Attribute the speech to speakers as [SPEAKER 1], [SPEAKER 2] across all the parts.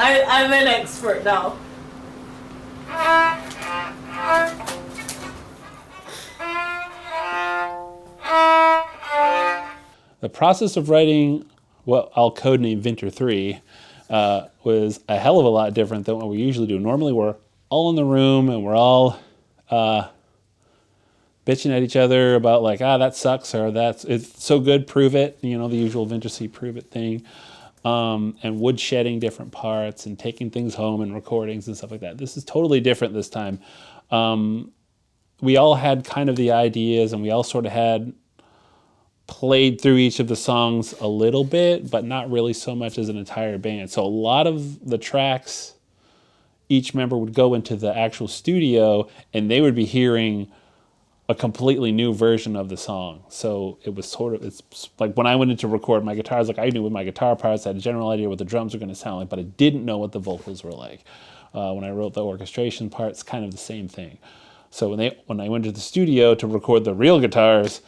[SPEAKER 1] I'm an expert now.
[SPEAKER 2] The process of writing what I'll codename VINTER.3 was a hell of a lot different than what we usually do. Normally we're all in the room and we're all bitching at each other about like, that sucks, or it's so good, prove it, the usual VINTERSEA prove it thing, and wood shedding different parts and taking things home and recordings and stuff like that. This is totally different this time. We all had kind of the ideas, and we all sort of had played through each of the songs a little bit, but not really so much as an entire band. So a lot of the tracks, each member would go into the actual studio and they would be hearing a completely new version of the song. So it was it's like when I went in to record my guitars, like I knew what my guitar parts, I had a general idea what the drums were going to sound like, but I didn't know what the vocals were like. When I wrote the orchestration parts, kind of the same thing. So when I went to the studio to record the real guitars,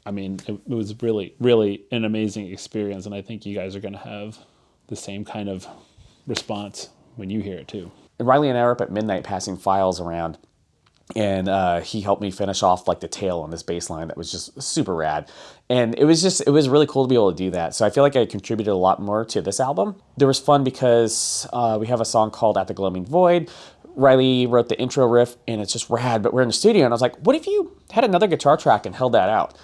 [SPEAKER 2] I mean, it was really, really an amazing experience, and I think you guys are going to have the same kind of response when you hear it too.
[SPEAKER 3] Riley and I were up at midnight passing files around, and he helped me finish off like the tail on this bass line that was just super rad. And it was really cool to be able to do that. So I feel like I contributed a lot more to this album. There was fun because we have a song called At the Gloaming Void. Riley wrote the intro riff, and it's just rad, but we're in the studio, and I was like, what if you had another guitar track and held that out?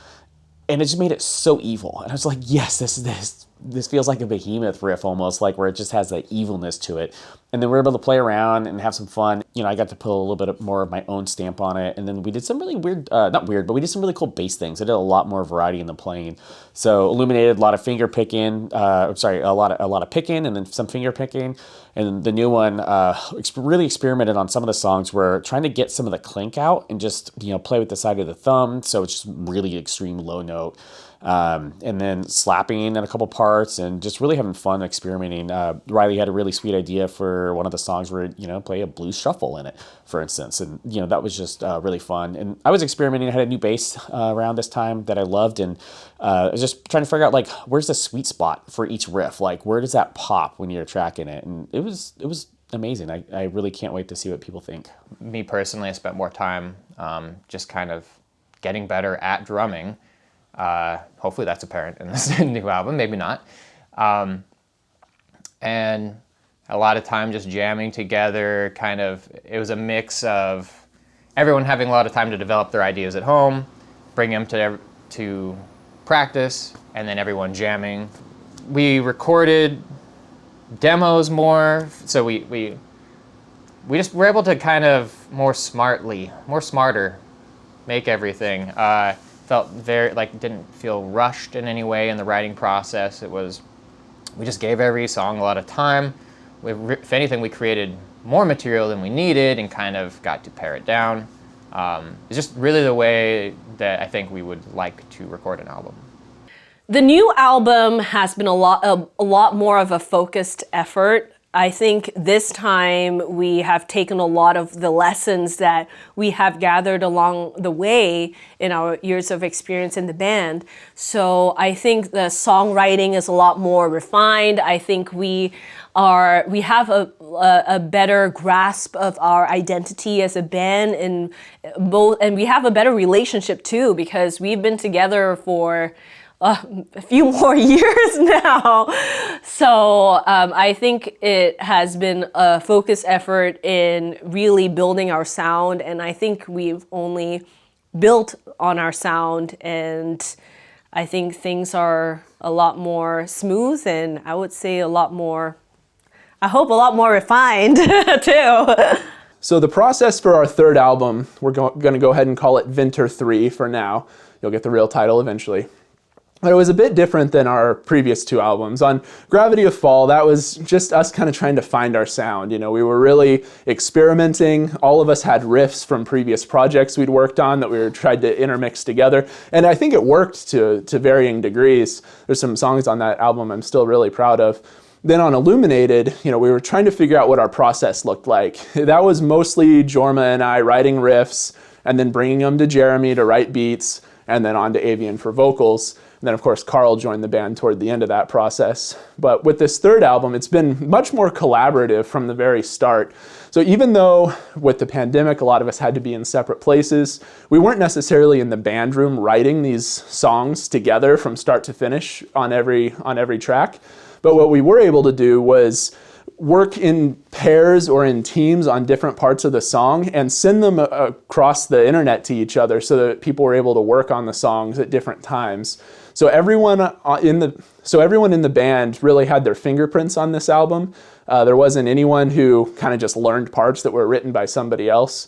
[SPEAKER 3] And it just made it so evil. And I was like, yes, this feels like a Behemoth riff almost, like where it just has that evilness to it. And then we were able to play around and have some fun. I got to put a little bit more of my own stamp on it. And then we did some really weird, not weird, but we did some really cool bass things. I did a lot more variety in the playing. So Illuminated, a lot of finger picking, a lot of picking, and then some finger picking. And the new one really experimented on some of the songs where trying to get some of the clink out and just play with the side of the thumb. So it's just really extreme low note. And then slapping in a couple parts and just really having fun experimenting. Riley had a really sweet idea for one of the songs where, play a blues shuffle in it, for instance. And, that was just really fun. And I was experimenting. I had a new bass around this time that I loved. And I was just trying to figure out, like, where's the sweet spot for each riff? Like, where does that pop when you're tracking it? And it was amazing. I really can't wait to see what people think.
[SPEAKER 4] Me personally, I spent more time just kind of getting better at drumming. Hopefully that's apparent in this new album, maybe not. And a lot of time just jamming together, it was a mix of everyone having a lot of time to develop their ideas at home, bring them to practice, and then everyone jamming. We recorded demos more, so we just were able to kind of more smarter make everything. Felt very, didn't feel rushed in any way in the writing process. We just gave every song a lot of time. If anything, we created more material than we needed and kind of got to pare it down. It's just really the way that I think we would like to record an album.
[SPEAKER 1] The new album has been a lot more of a focused effort. I think this time we have taken a lot of the lessons that we have gathered along the way in our years of experience in the band. So I think the songwriting is a lot more refined. I think we have a better grasp of our identity as a band, and we have a better relationship too, because we've been together for a few more years now. So I think it has been a focused effort in really building our sound, and I think we've only built on our sound, and I think things are a lot more smooth, and I would say a lot more refined too.
[SPEAKER 5] So the process for our third album, we're going to go ahead and call it VINTER.3 for now. You'll get the real title eventually. But it was a bit different than our previous two albums. On Gravity of Fall, that was just us kind of trying to find our sound. We were really experimenting. All of us had riffs from previous projects we'd worked on that we tried to intermix together. And I think it worked to varying degrees. There's some songs on that album I'm still really proud of. Then on Illuminated, we were trying to figure out what our process looked like. That was mostly Jorma and I writing riffs and then bringing them to Jeremy to write beats and then on to Avienne for vocals. And then of course Karl joined the band toward the end of that process. But with this third album, it's been much more collaborative from the very start. So even though with the pandemic, a lot of us had to be in separate places, we weren't necessarily in the band room writing these songs together from start to finish on every track. But what we were able to do was work in pairs or in teams on different parts of the song and send them across the internet to each other so that people were able to work on the songs at different times. So everyone in the band really had their fingerprints on this album. There wasn't anyone who kind of just learned parts that were written by somebody else.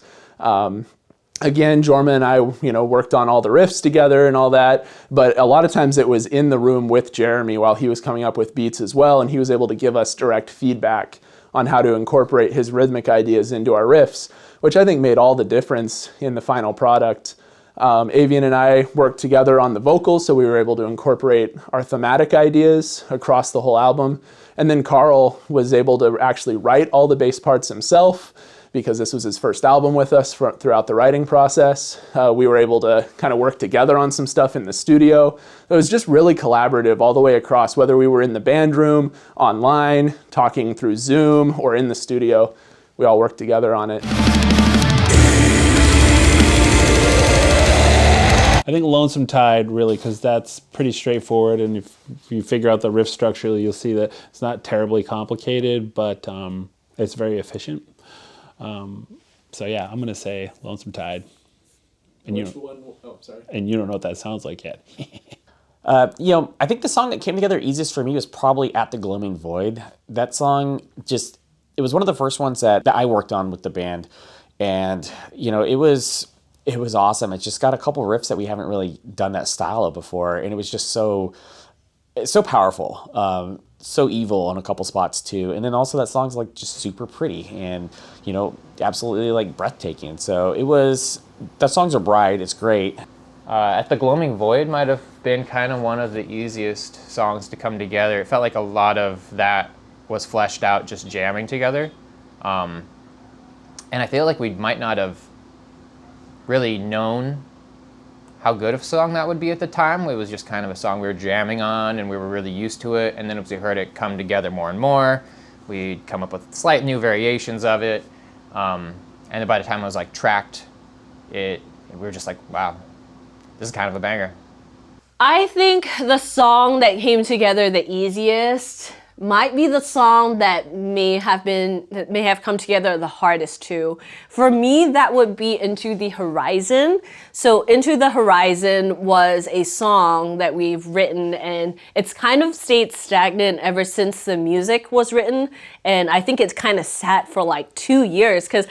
[SPEAKER 5] Again, Jorma and I, worked on all the riffs together and all that, but a lot of times it was in the room with Jeremy while he was coming up with beats as well, and he was able to give us direct feedback on how to incorporate his rhythmic ideas into our riffs, which I think made all the difference in the final product. Avienne and I worked together on the vocals, so we were able to incorporate our thematic ideas across the whole album. And then Karl was able to actually write all the bass parts himself, because this was his first album with us throughout the writing process. We were able to kind of work together on some stuff in the studio. It was just really collaborative all the way across, whether we were in the band room, online, talking through Zoom, or in the studio. We all worked together on it.
[SPEAKER 2] I think Lonesome Tide, really, because that's pretty straightforward, and if you figure out the riff structurally, you'll see that it's not terribly complicated, but it's very efficient. So yeah, I'm gonna say Lonesome Tide. And
[SPEAKER 5] Which one? Oh, sorry.
[SPEAKER 2] And you don't know what that sounds like yet.
[SPEAKER 3] I think the song that came together easiest for me was probably At the Gloaming Void. That song it was one of the first ones that I worked on with the band. And, it was awesome. It's just got a couple riffs that we haven't really done that style of before. And it was just so powerful. So evil on a couple spots too. And then also that song's like just super pretty and, absolutely like breathtaking. So the songs are bright. It's great.
[SPEAKER 4] At the Gloaming Void might have been kind of one of the easiest songs to come together. It felt like a lot of that was fleshed out just jamming together. And I feel like we might not have really known how good of a song that would be at the time. It was just kind of a song we were jamming on and we were really used to it. And then as we heard it come together more and more, we'd come up with slight new variations of it. And then by the time it was like tracked, we were just like, wow, this is kind of a banger.
[SPEAKER 1] I think the song that came together the easiest might be the song that may have come together the hardest too. For me, that would be Into the Horizon. So Into the Horizon was a song that we've written, and it's kind of stayed stagnant ever since the music was written. And I think it's kind of sat for like 2 years because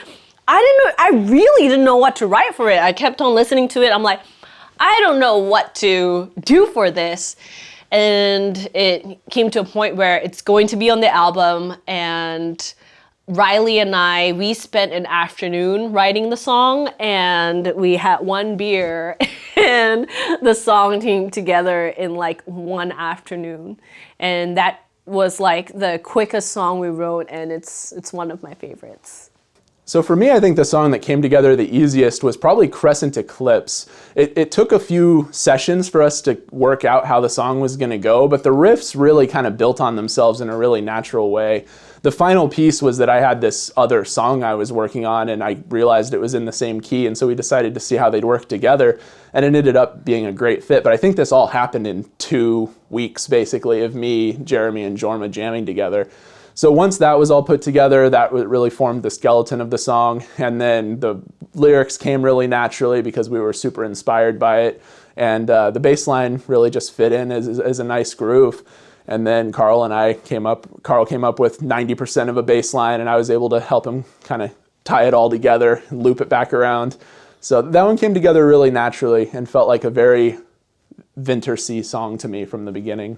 [SPEAKER 1] I really didn't know what to write for it. I kept on listening to it. I'm like, I don't know what to do for this. And it came to a point where it's going to be on the album, and Riley and we spent an afternoon writing the song, and we had one beer and the song came together in like one afternoon. And that was like the quickest song we wrote, and it's one of my favorites.
[SPEAKER 5] So for me, I think the song that came together the easiest was probably Crescent Eclipse. It took a few sessions for us to work out how the song was going to go, but the riffs really kind of built on themselves in a really natural way. The final piece was that I had this other song I was working on, and I realized it was in the same key, and so we decided to see how they'd work together, and it ended up being a great fit. But I think this all happened in 2 weeks, basically, of me, Jeremy, and Jorma jamming together. So once that was all put together, that really formed the skeleton of the song. And then the lyrics came really naturally because we were super inspired by it. And the bass line really just fit in as a nice groove. And then Karl came up with 90% of a bass line, and I was able to help him kind of tie it all together and loop it back around. So that one came together really naturally and felt like a very VINTERSEA song to me from the beginning.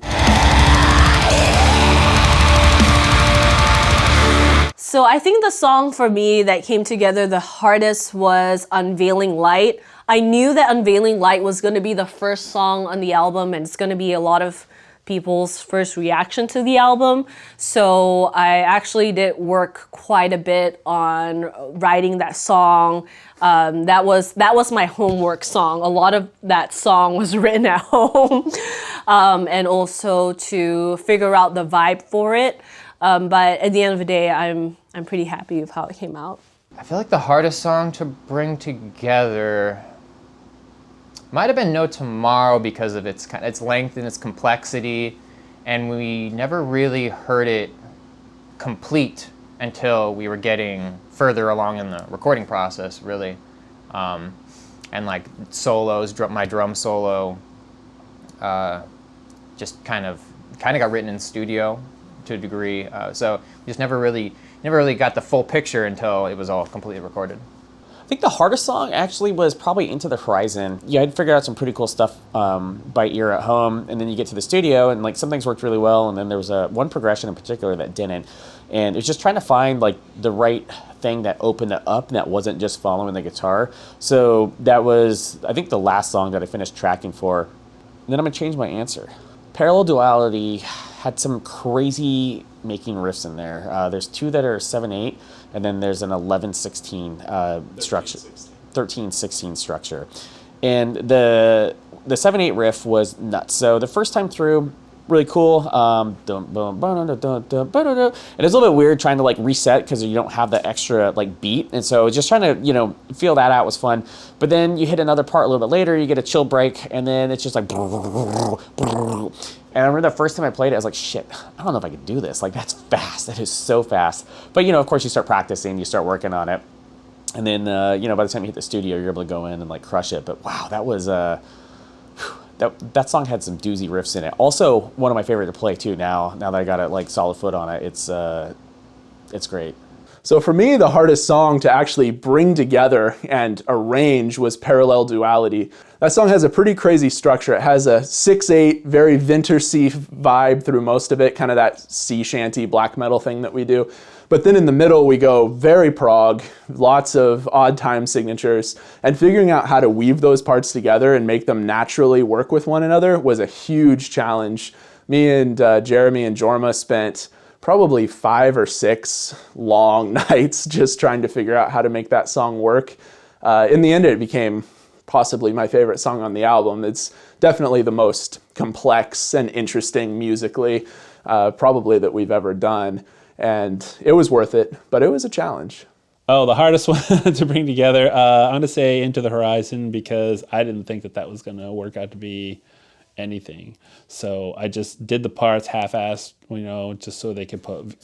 [SPEAKER 1] So I think the song for me that came together the hardest was Unveiling Light. I knew that Unveiling Light was going to be the first song on the album, and it's going to be a lot of people's first reaction to the album. So I actually did work quite a bit on writing that song. That was my homework song. A lot of that song was written at home, and also to figure out the vibe for it. But at the end of the day, I'm pretty happy with how it came out.
[SPEAKER 4] I feel like the hardest song to bring together might have been No Tomorrow because of its length and its complexity, and we never really heard it complete until we were getting further along in the recording process, really. And like solos, my drum solo, just kind of got written in studio to a degree. So just never really got the full picture until it was all completely recorded.
[SPEAKER 3] I think the hardest song actually was probably Into the Horizon. Yeah, I'd figured out some pretty cool stuff by ear at home, and then you get to the studio, and like some things worked really well, and then there was one progression in particular that didn't. And it was just trying to find like the right thing that opened it up and that wasn't just following the guitar. So that was, I think, the last song that I finished tracking for. And then I'm gonna change my answer. Parallel Duality had some crazy making riffs in there. There's two that are 7/8, and then there's an 11/16 structure, 13/16 structure. And the 7/8 riff was nuts. So the first time through, really cool. And it's a little bit weird trying to like reset because you don't have the extra like beat, and so just trying to feel that out was fun. But then you hit another part a little bit later, you get a chill break, and then it's just like. And I remember the first time I played it, I was like, shit, I don't know if I could do this. Like, that's fast. That is so fast. But, of course, you start practicing, you start working on it. And then, by the time you hit the studio, you're able to go in and, like, crush it. But, wow, that was, that song had some doozy riffs in it. Also, one of my favorite to play, too, now that I got a, like, solid foot on it. It's great.
[SPEAKER 5] So for me, the hardest song to actually bring together and arrange was Parallel Duality. That song has a pretty crazy structure. It has a 6/8, very VINTERSEA vibe through most of it, kind of that sea shanty black metal thing that we do. But then in the middle, we go very prog, lots of odd time signatures, and figuring out how to weave those parts together and make them naturally work with one another was a huge challenge. Me and Jeremy and Jorma spent probably 5 or 6 long nights just trying to figure out how to make that song work. In the end, it became possibly my favorite song on the album. It's definitely the most complex and interesting musically, probably that we've ever done. And it was worth it, but it was a challenge.
[SPEAKER 2] Oh, the hardest one to bring together, I'm going to say Into the Horizon, because I didn't think that was going to work out to be anything. So I just did the parts half-assed, just so they could put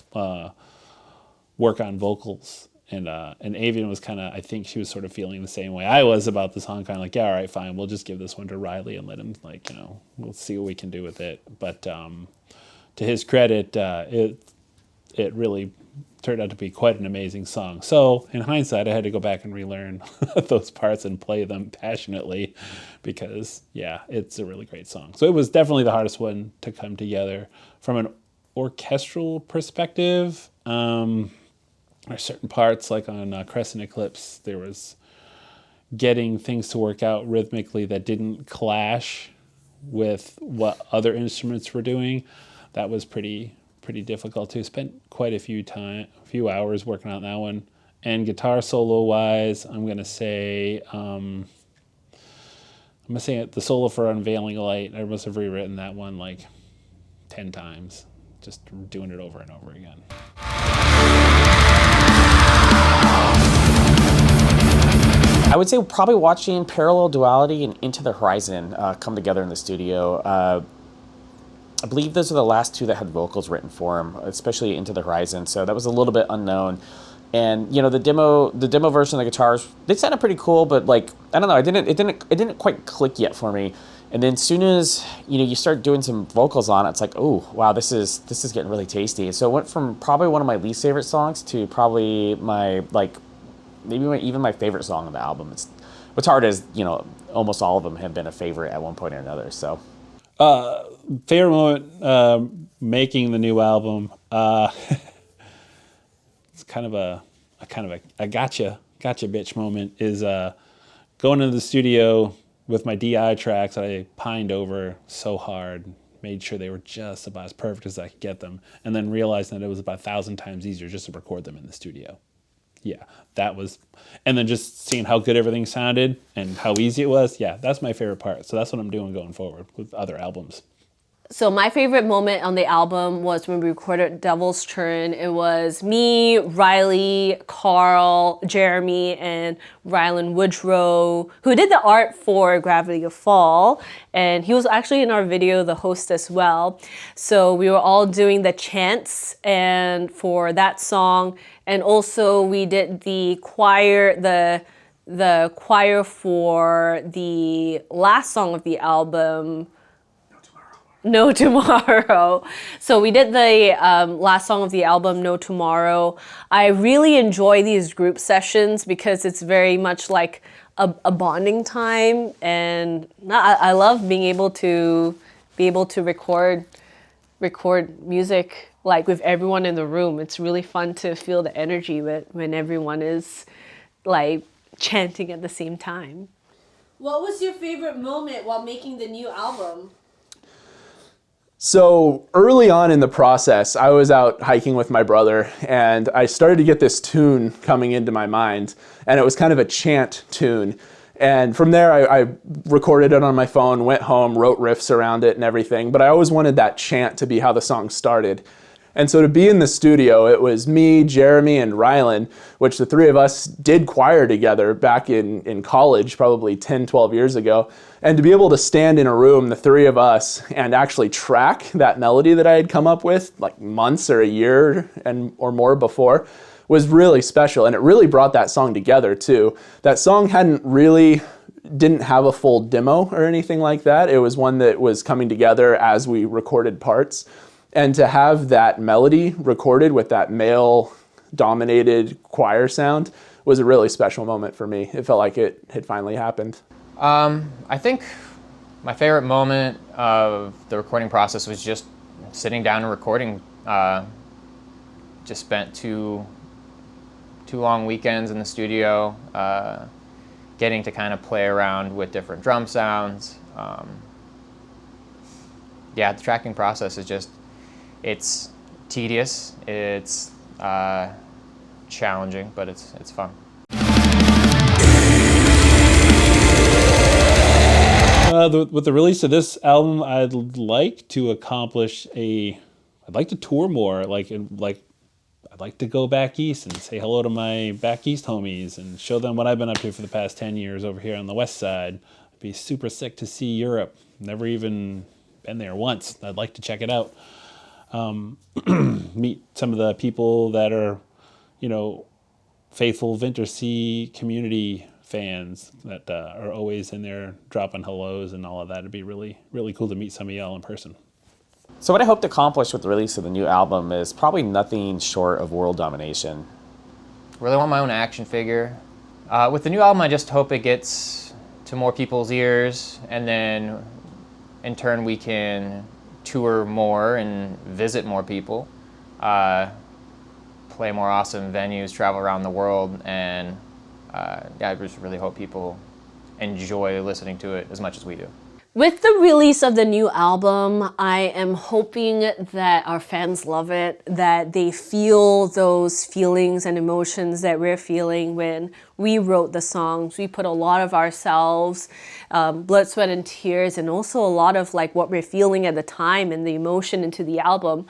[SPEAKER 2] work on vocals. And Avienne was kind of, I think she was sort of feeling the same way I was about the song, kind of like, yeah, all right, fine, we'll just give this one to Riley and let him, we'll see what we can do with it. But to his credit, it really turned out to be quite an amazing song. So in hindsight, I had to go back and relearn those parts and play them passionately because, yeah, it's a really great song. So it was definitely the hardest one to come together. From an orchestral perspective, there are certain parts, like on Crescent Eclipse, there was getting things to work out rhythmically that didn't clash with what other instruments were doing. That was pretty difficult too. Spent quite a few hours working on that one. And guitar solo wise, I'm gonna say the solo for Unveiling Light, I must have rewritten that one like 10 times, just doing it over and over again.
[SPEAKER 3] I would say probably watching Parallel Duality and Into the Horizon come together in the studio. I believe those are the last two that had vocals written for them, especially Into the Horizon. So that was a little bit unknown. And the demo version of the guitars, they sounded pretty cool, but like I don't know, it didn't quite click yet for me. And then as soon as you start doing some vocals on it, it's like, oh wow, this is getting really tasty. So it went from probably one of my least favorite songs to probably my even my favorite song on the album. What's hard is almost all of them have been a favorite at one point or another. So.
[SPEAKER 2] Favorite moment making the new album. It's kind of a gotcha bitch moment is going into the studio with my DI tracks that I pined over so hard made sure they were just about as perfect as I could get them, and then realizing that it was about 1,000 times easier just to record them in the studio. Yeah, that was, and then just seeing how good everything sounded and how easy it was. Yeah, that's my favorite part. So that's what I'm doing going forward with other albums.
[SPEAKER 1] So my favorite moment on the album was when we recorded Devil's Turn. It was me, Riley, Karl, Jeremy, and Rylan Woodrow, who did the art for Gravity of Fall. And he was actually in our video, the host as well. So we were all doing the chants and for that song. And also we did the choir, the choir for the last song of the album, No Tomorrow. So we did the last song of the album, No Tomorrow. I really enjoy these group sessions because it's very much like a bonding time, and I love being able to record music like with everyone in the room. It's really fun to feel the energy when everyone is like chanting at the same time. What was your favorite moment while making the new album?
[SPEAKER 5] So early on in the process, I was out hiking with my brother, and I started to get this tune coming into my mind, and it was kind of a chant tune. And from there, I recorded it on my phone, went home, wrote riffs around it and everything, but I always wanted that chant to be how the song started. And so to be in the studio, it was me, Jeremy, and Rylan, which the three of us did choir together back in college, probably 10, 12 years ago. And to be able to stand in a room, the three of us, and actually track that melody that I had come up with like months or a year or more before was really special. And it really brought that song together too. That song didn't have a full demo or anything like that. It was one that was coming together as we recorded parts. And to have that melody recorded with that male-dominated choir sound was a really special moment for me. It felt like it had finally happened.
[SPEAKER 4] I think my favorite moment of the recording process was just sitting down and recording. Just spent two long weekends in the studio, getting to kind of play around with different drum sounds. Yeah, the tracking process is just, it's tedious, it's challenging, but it's fun.
[SPEAKER 2] With the release of this album, I'd like to tour more. I'd like to go back east and say hello to my back east homies and show them what I've been up to for the past 10 years over here on the west side. I'd be super sick to see Europe. Never even been there once. I'd like to check it out. Meet some of the people that are, faithful VinterSea community fans that are always in there dropping hellos and all of that. It'd be really, really cool to meet some of y'all in person.
[SPEAKER 3] So what I hope to accomplish with the release of the new album is probably nothing short of world domination.
[SPEAKER 4] Really want my own action figure. With the new album, I just hope it gets to more people's ears, and then in turn we can tour more and visit more people, play more awesome venues, travel around the world, and I just really hope people enjoy listening to it as much as we do.
[SPEAKER 1] With the release of the new album, I am hoping that our fans love it, that they feel those feelings and emotions that we're feeling when we wrote the songs. We put a lot of ourselves, blood, sweat, and tears, and also a lot of like what we're feeling at the time and the emotion into the album.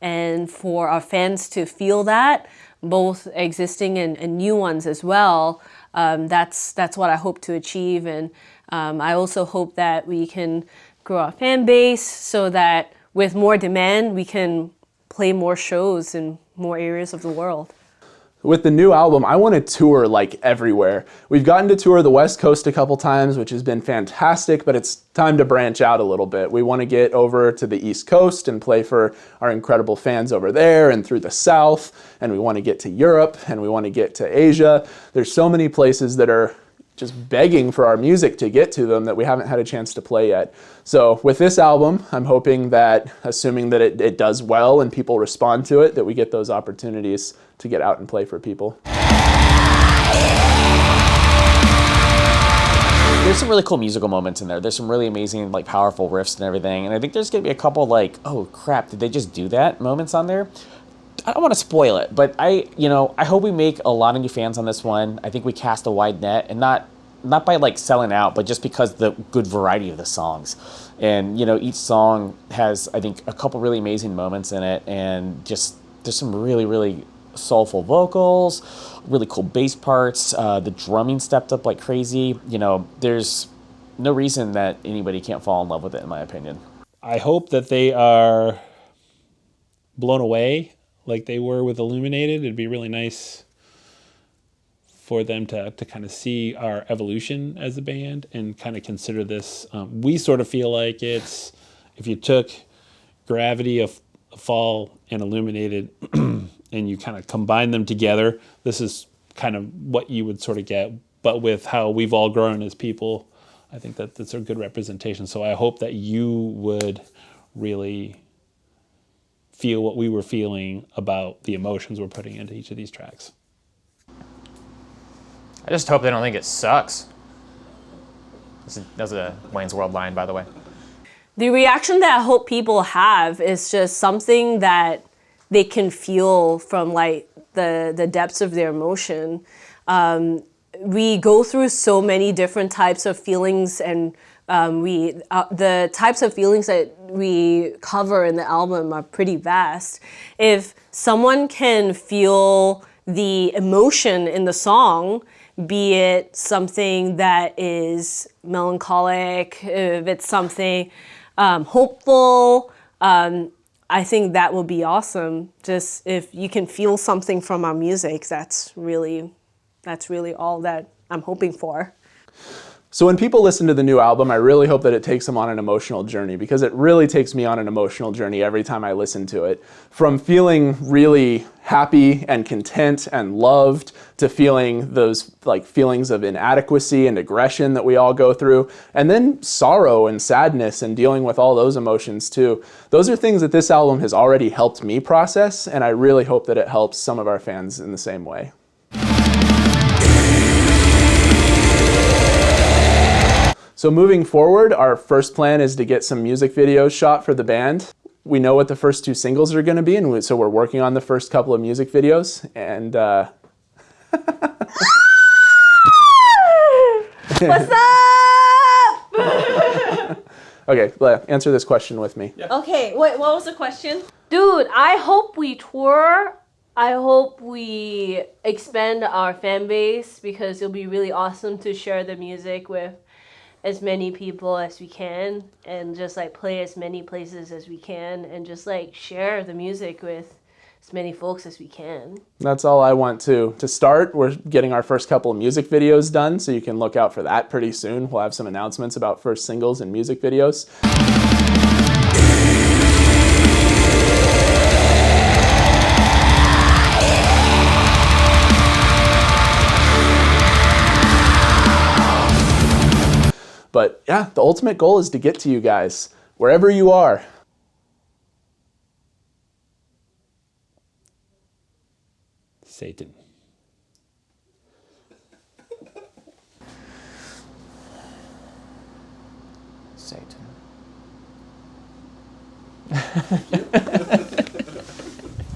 [SPEAKER 1] And for our fans to feel that, both existing and new ones as well, that's what I hope to achieve. And I also hope that we can grow our fan base so that with more demand, we can play more shows in more areas of the world.
[SPEAKER 5] With the new album, I want to tour like everywhere. We've gotten to tour the West Coast a couple times, which has been fantastic, but it's time to branch out a little bit. We want to get over to the East Coast and play for our incredible fans over there and through the South, and we want to get to Europe, and we want to get to Asia. There's so many places that are just begging for our music to get to them that we haven't had a chance to play yet. So with this album, I'm hoping that, assuming that it does well and people respond to it, that we get those opportunities to get out and play for people.
[SPEAKER 3] There's some really cool musical moments in there. There's some really amazing, like, powerful riffs and everything. And I think there's going to be a couple, like, oh, crap, did they just do that moments on there? I don't want to spoil it, but I hope we make a lot of new fans on this one. I think we cast a wide net, and not by, like, selling out, but just because the good variety of the songs. And, each song has, I think, a couple really amazing moments in it, and just there's some really, really soulful vocals, really cool bass parts. The drumming stepped up like crazy. There's no reason that anybody can't fall in love with it, in my opinion.
[SPEAKER 2] I hope that they are blown away like they were with Illuminated. It'd be really nice for them to kind of see our evolution as a band and kind of consider this. We sort of feel like it's, if you took Gravity, a Fall, and Illuminated and you kind of combine them together, this is kind of what you would sort of get. But with how we've all grown as people, I think that that's a good representation. So I hope that you would really feel what we were feeling about the emotions we're putting into each of these tracks.
[SPEAKER 4] I just hope they don't think it sucks. That's a Wayne's World line, by the way.
[SPEAKER 1] The reaction that I hope people have is just something that they can feel from, like, the depths of their emotion. We go through so many different types of feelings, and the types of feelings that we cover in the album are pretty vast. If someone can feel the emotion in the song, be it something that is melancholic, if it's something hopeful, I think that will be awesome. Just if you can feel something from our music, that's really all that I'm hoping for.
[SPEAKER 5] So when people listen to the new album, I really hope that it takes them on an emotional journey, because it really takes me on an emotional journey every time I listen to it. From feeling really happy and content and loved to feeling those, like, feelings of inadequacy and aggression that we all go through, and then sorrow and sadness and dealing with all those emotions too. Those are things that this album has already helped me process, and I really hope that it helps some of our fans in the same way. So moving forward, our first plan is to get some music videos shot for the band. We know what the first 2 singles are going to be, and so we're working on the first couple of music videos. And
[SPEAKER 1] What's up?
[SPEAKER 5] Okay, answer this question with me.
[SPEAKER 1] Yeah. Okay, wait, what was the question? Dude, I hope we tour. I hope we expand our fan base, because it'll be really awesome to share the music with as many people as we can, and just, like, play as many places as we can, and just, like, share the music with as many folks as we can.
[SPEAKER 5] That's all I want to start. We're getting our first couple of music videos done, so you can look out for that pretty soon. We'll have some announcements about first singles and music videos. But yeah, the ultimate goal is to get to you guys, wherever you are.
[SPEAKER 2] Satan.
[SPEAKER 4] Satan.